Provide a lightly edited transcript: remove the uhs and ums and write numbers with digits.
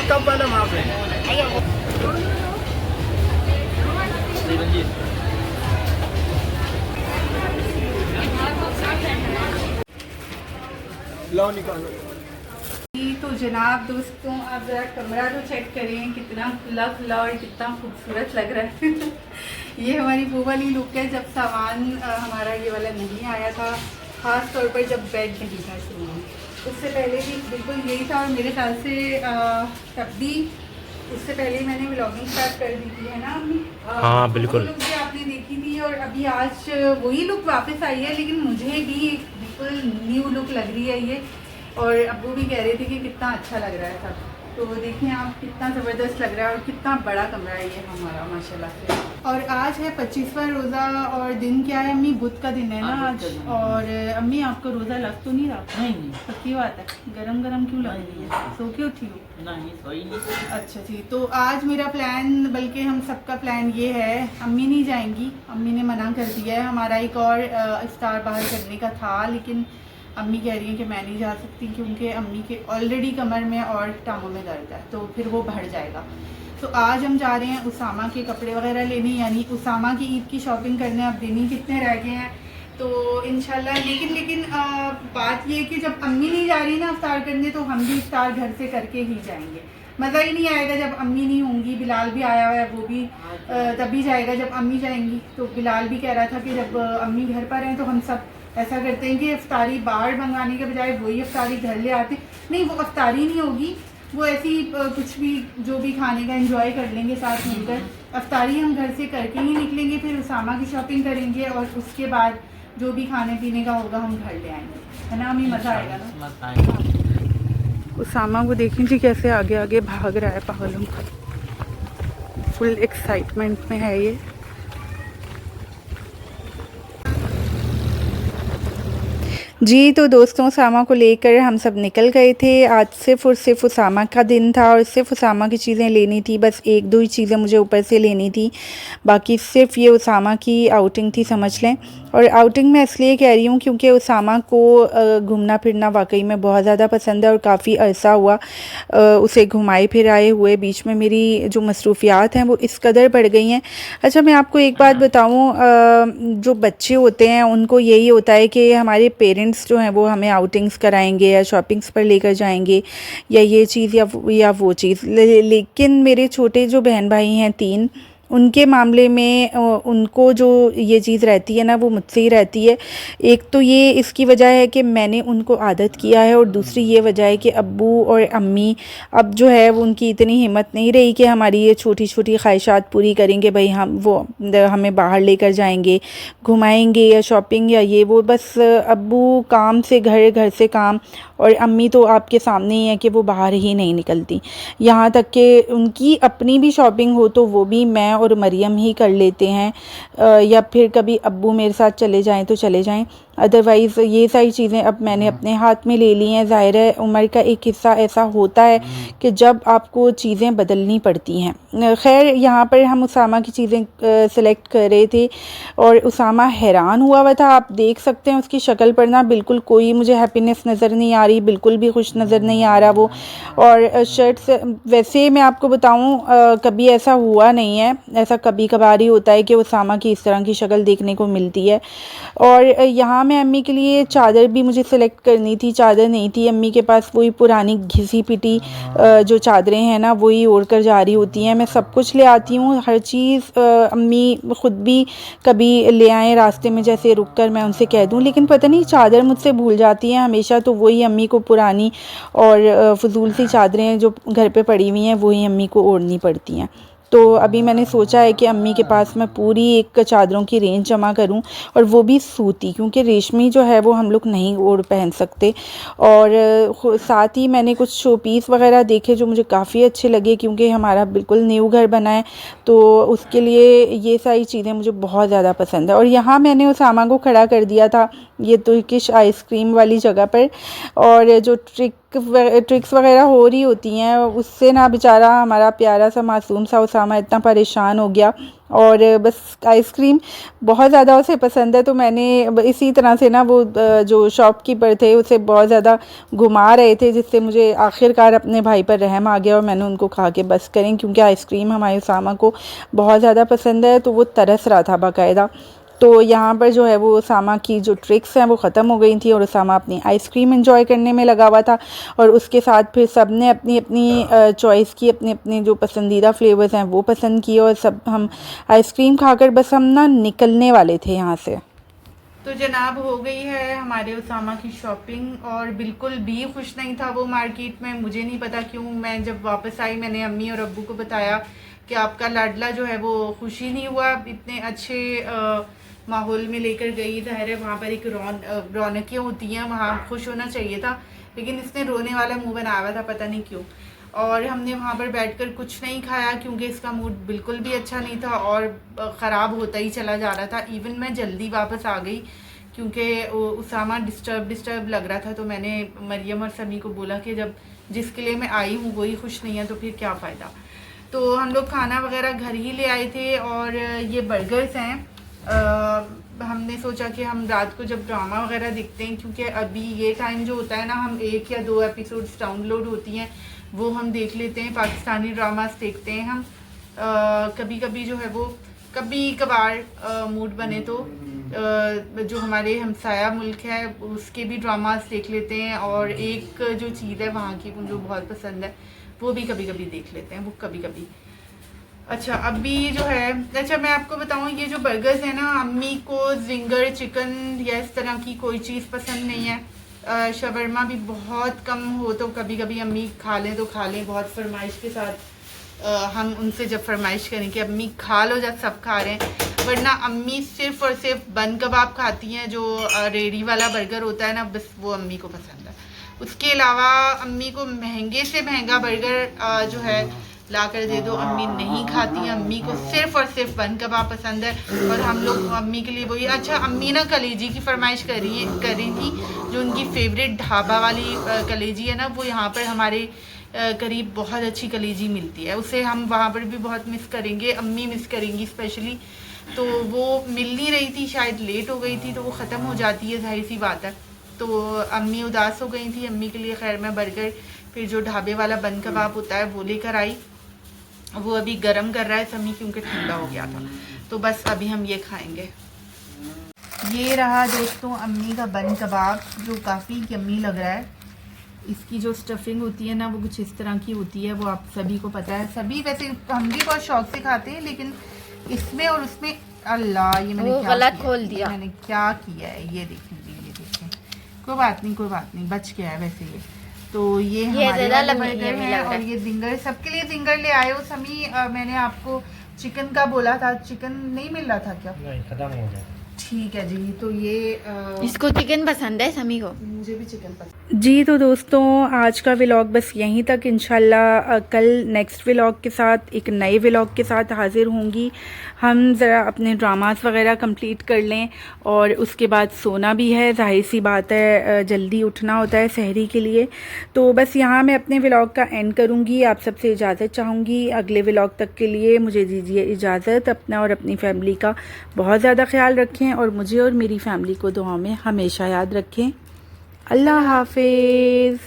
कब वाला वहाँ पे लो निकालो। तो जनाब दोस्तों, आप ज़रा कमरा तो चेक करें, कितना खुला खुला और कितना खूबसूरत लग रहा है। ये हमारी वो वाली लुक है जब सामान हमारा ये वाला नहीं आया था, ख़ास तौर पर जब बेड नहीं था शुरू में। उससे पहले भी बिल्कुल यही था, और मेरे ख्याल से तब भी उससे पहले मैंने व्लॉगिंग स्टार्ट कर दी थी, है ना अम्मी? हाँ बिल्कुल। लुक भी आपने देखी थी, और अभी आज वही लुक वापस आई है, लेकिन मुझे भी बिल्कुल न्यू लुक लग रही है ये। और अब्बू भी कह रहे थे कि कितना अच्छा लग रहा है सब। तो देखें आप, कितना ज़बरदस्त लग रहा है और कितना बड़ा कमरा है ये हमारा माशाल्लाह से। और आज है 25वां रोज़ा, और दिन क्या है अम्मी? बुध का दिन है ना आज। और अम्मी आपको रोज़ा लग तो नहीं रहा? नहीं पक्की बात है? गरम गरम क्यों लग रही है? सो के उठी हो? नहीं सोई नहीं। अच्छा जी, तो आज मेरा प्लान, बल्कि हम सबका प्लान ये है, अम्मी नहीं जाएंगी, अम्मी ने मना कर दिया है। हमारा एक और इफ्तार बाहर करने का था, लेकिन अम्मी कह रही हैं कि मैं नहीं जा सकती, क्योंकि अम्मी के ऑलरेडी कमर में और टांगों में दर्द है, तो फिर वो बढ़ जाएगा। तो आज हम जा रहे हैं उसामा के कपड़े वगैरह लेने, यानी उसामा की ईद की शॉपिंग करने। अब दिन ही कितने रह गए हैं, तो इंशाल्लाह। लेकिन बात ये है कि जब अम्मी नहीं जा रही ना इफ्तार करने, तो हम भी इफ्तार घर से करके ही जाएंगे। मज़ा ही नहीं आएगा जब अम्मी नहीं होंगी। बिलाल भी आया हुआ है, वो भी तभी जाएगा जब अम्मी जाएंगी। तो बिलाल भी कह रहा था कि जब अम्मी घर पर हैं तो हम सब ऐसा करते हैं कि इफ्तारी बाहर मंगाने के बजाय वही इफ्तारी घर ले आते। नहीं, वो इफ्तारी नहीं होगी, वो ऐसी कुछ भी जो भी खाने का एंजॉय कर लेंगे साथ मिलकर। इफ्तारी हम घर से करके ही निकलेंगे, फिर उसामा की शॉपिंग करेंगे, और उसके बाद जो भी खाने पीने का होगा हम घर ले आएंगे, है ना अम्मी? मज़ा आएगा ना? उसामा को देखें जी कैसे आगे आगे भाग रहा है, पागलों का। फुल एक्साइटमेंट में है ये। जी, तो दोस्तों, उसामा को लेकर हम सब निकल गए थे। आज सिर्फ़ और सिर्फ उसामा का दिन था, और सिर्फ उसामा की चीज़ें लेनी थी। बस एक दो ही चीज़ें मुझे ऊपर से लेनी थी, बाकी सिर्फ ये उसामा की आउटिंग थी, समझ लें। और आउटिंग मैं इसलिए कह रही हूँ क्योंकि उसामा को घूमना फिरना वाकई में बहुत ज़्यादा पसंद है, और काफ़ी अरसा हुआ उसे घुमाए फिराए हुए। बीच में मेरी जो मसरूफ़ियात हैं वो इस कदर बढ़ गई हैं। अच्छा, मैं आपको एक बात बताऊँ, जो बच्चे होते हैं उनको यही होता है कि हमारे पेरेंट्स जो हैं वो हमें आउटिंग्स कराएंगे या शॉपिंग्स पर लेकर जाएंगे, या ये चीज़ या वो चीज़। लेकिन मेरे छोटे जो बहन भाई हैं 3, उनके मामले में उनको जो ये चीज़ रहती है ना, वो मुझसे ही रहती है। एक तो ये इसकी वजह है कि मैंने उनको आदत किया है, और दूसरी ये वजह है कि अब्बू और अम्मी अब जो है वो उनकी इतनी हिम्मत नहीं रही कि हमारी ये छोटी छोटी ख्वाहिशात पूरी करेंगे। भाई हमें बाहर लेकर जाएंगे, घुमाएंगे या शॉपिंग या ये वो। बस अब्बू काम से घर, घर से काम, और अम्मी तो आपके सामने ही है कि वो बाहर ही नहीं निकलती। यहाँ तक कि उनकी अपनी भी शॉपिंग हो तो वो भी मैं और मरियम ही कर लेते हैं, या फिर कभी अब्बू मेरे साथ चले जाएं तो चले जाएं। अदरवाइज़ ये सारी चीज़ें अब मैंने अपने हाथ में ले ली हैं। ज़ाहिर है उम्र का एक हिस्सा ऐसा होता है कि जब आपको चीज़ें बदलनी पड़ती हैं। खैर, यहाँ पर हम उसामा की चीज़ें सेलेक्ट कर रहे थे, और उसामा हैरान हुआ था। आप देख सकते हैं उसकी शक्ल पर ना बिल्कुल कोई मुझे हैप्पीनेस नज़र नहीं आ रही, बिल्कुल भी खुश नज़र नहीं आ रहा वो। और शर्ट से, वैसे मैं आपको बताऊँ, कभी ऐसा हुआ नहीं है, ऐसा कभी कभार ही होता है कि उसामा की इस तरह की शक्ल देखने को मिलती है। और यहाँ मैं अम्मी के लिए चादर भी मुझे सेलेक्ट करनी थी, चादर नहीं थी अम्मी के पास। वही पुरानी घिसी पिटी जो चादरें हैं ना, वही ओढ़ कर जा रही होती हैं। मैं सब कुछ ले आती हूँ, हर चीज़ अम्मी ख़ुद भी कभी ले आएँ रास्ते में, जैसे रुक कर मैं उनसे कह दूँ, लेकिन पता नहीं चादर मुझसे भूल जाती हैं हमेशा। तो वही अम्मी को पुरानी और फजूल सी चादरें जो घर पे पड़ी हुई हैं वही अम्मी को ओढ़नी पड़ती हैं। तो अभी मैंने सोचा है कि अम्मी के पास मैं पूरी एक चादरों की रेंज जमा करूं, और वो भी सूती, क्योंकि रेशमी जो है वो हम लोग नहीं ओढ़ पहन सकते। और साथ ही मैंने कुछ शो पीस वगैरह देखे जो मुझे काफ़ी अच्छे लगे, क्योंकि हमारा बिल्कुल न्यू घर बना है, तो उसके लिए ये सारी चीज़ें मुझे बहुत ज़्यादा पसंद है। और यहाँ मैंने उसामा को खड़ा कर दिया था ये तुर्किश आइसक्रीम वाली जगह पर, और जो ट्रिक्स वगैरह हो रही होती हैं, उससे ना बेचारा हमारा प्यारा सा मासूम सा उसामा इतना परेशान हो गया। और बस आइसक्रीम बहुत ज़्यादा उसे पसंद है, तो मैंने इसी तरह से ना वो जो शॉपकीपर थे उसे बहुत ज़्यादा घुमा रहे थे, जिससे मुझे आखिरकार अपने भाई पर रहम आ गया और मैंने उनको कहा कि बस करें, क्योंकि आइसक्रीम हमारे उसामा को बहुत ज़्यादा पसंद है, तो वो तरस रहा था बाकायदा। तो यहाँ पर जो है वो उसामा की जो ट्रिक्स हैं वो ख़त्म हो गई थी और उसामा अपनी आइसक्रीम एंजॉय करने में लगा हुआ था। और उसके साथ फिर सब ने अपनी अपनी चॉइस की, अपनी अपनी जो पसंदीदा फ्लेवर्स हैं वो पसंद किए, और सब हम आइसक्रीम खाकर बस हम ना निकलने वाले थे यहाँ से। तो जनाब हो गई है हमारे उसामा की शॉपिंग, और बिल्कुल भी खुश नहीं था वो मार्केट में। मुझे नहीं पता क्यों, मैं जब वापस आई मैंने अम्मी और अब्बू को बताया कि आपका लाडला जो है वो खुश ही नहीं हुआ, इतने अच्छे माहौल में लेकर गई। ज़ाहिर है वहाँ पर एक रौनकें होती हैं, वहाँ खुश होना चाहिए था, लेकिन इसने रोने वाला मुँह बनाया हुआ था, पता नहीं क्यों। और हमने वहाँ पर बैठकर कुछ नहीं खाया क्योंकि इसका मूड बिल्कुल भी अच्छा नहीं था और ख़राब होता ही चला जा रहा था। इवन मैं जल्दी वापस आ गई क्योंकि उसामा डिस्टर्ब लग रहा था। तो मैंने मरियम और समी को बोला कि जब जिसके लिए मैं आई हूँ वही खुश नहीं है तो फिर क्या फ़ायदा। तो हम लोग खाना वगैरह घर ही ले आए थे, और ये बर्गर्स हैं। हमने सोचा कि हम रात को जब ड्रामा वगैरह देखते हैं, क्योंकि अभी ये टाइम जो होता है ना, हम 1 या 2 एपिसोड्स डाउनलोड होती हैं वो हम देख लेते हैं, पाकिस्तानी ड्रामास देखते हैं हम। कभी कभी जो है वो कभी कभार मूड बने तो जो हमारे हमसाया मुल्क है उसके भी ड्रामास देख लेते हैं। और एक जो चीज़ है वहाँ की मुझे बहुत पसंद है, वो भी कभी कभी देख लेते हैं, वो कभी कभी। अच्छा अभी जो है, अच्छा मैं आपको बताऊँ, ये जो बर्गर्स है ना, अम्मी को जिंगर चिकन या इस तरह की कोई चीज़ पसंद नहीं है। शवरमा भी बहुत कम हो तो कभी कभी अम्मी खा लें तो खा लें, बहुत फरमाइश के साथ हम उनसे जब फरमाइश करें कि अम्मी खा लो जब सब खा रहे हैं, वरना अम्मी सिर्फ़ और सिर्फ बन कबाब खाती हैं, जो रेडी वाला बर्गर होता है ना, बस वो अम्मी को पसंद है। उसके अलावा अम्मी को महंगे से महंगा बर्गर जो है ला कर दे दो, अम्मी नहीं खाती हैं। अम्मी को सिर्फ़ और सिर्फ बन कबाब पसंद है, और हम लोग अम्मी के लिए वही। अच्छा अम्मी ना कलेजी की फरमाइश कर रही थी, जो उनकी फेवरेट ढाबा वाली कलेजी है ना, वो यहाँ पर हमारे करीब बहुत अच्छी कलेजी मिलती है, उसे हम वहाँ पर भी बहुत मिस करेंगे, अम्मी मिस करेंगी स्पेशली। तो वो मिल नहीं रही थी, शायद लेट हो गई थी, तो वो ख़त्म हो जाती है, जाहिर सी बात है। तो अम्मी उदास हो गई थी, अम्मी के लिए खैर मैं बर्गर, फिर जो ढाबे वाला बन कबाब होता है वो लेकर आई। वो अभी गरम कर रहा है समी, क्योंकि ठंडा हो गया था। तो बस अभी हम ये खाएंगे। ये रहा दोस्तों अम्मी का बन कबाब, जो काफ़ी यम्मी लग रहा है। इसकी जो स्टफिंग होती है ना, वो कुछ इस तरह की होती है, वो आप सभी को पता है। सभी वैसे हम भी बहुत शौक से खाते हैं, लेकिन इसमें और उसमें अल्लाह, ये मैंने क्या गलत खोल दिया, मैंने क्या किया है, ये देखें, ये देखें। कोई बात नहीं, बच गया है वैसे ये। तो ये हमारे वाले बर्गर है, और ये जिंगर, सबके लिए जिंगर ले आए हो समी। मैंने आपको चिकन का बोला था, चिकन नहीं मिल रहा था क्या? नहीं, खत्म हो गया। ठीक है जी। तो ये इसको चिकन पसंद है समी को, मुझे भी चिकन पसंद। जी तो दोस्तों आज का व्लॉग बस यहीं तक। इंशाल्लाह कल नेक्स्ट व्लॉग के साथ, एक नए व्लॉग के साथ हाज़िर होंगी। हम ज़रा अपने ड्रामास वगैरह कंप्लीट कर लें, और उसके बाद सोना भी है, जाहिर सी बात है, जल्दी उठना होता है सहरी के लिए। तो बस यहाँ मैं अपने व्लॉग का एंड करूँगी, आप सबसे इजाज़त चाहूँगी। अगले व्लॉग तक के लिए मुझे दीजिए इजाज़त। अपना और अपनी फैमिली का बहुत ज़्यादा ख्याल रखें, और मुझे और मेरी फैमिली को दुआ में हमेशा याद रखें। अल्लाह हाफिज़।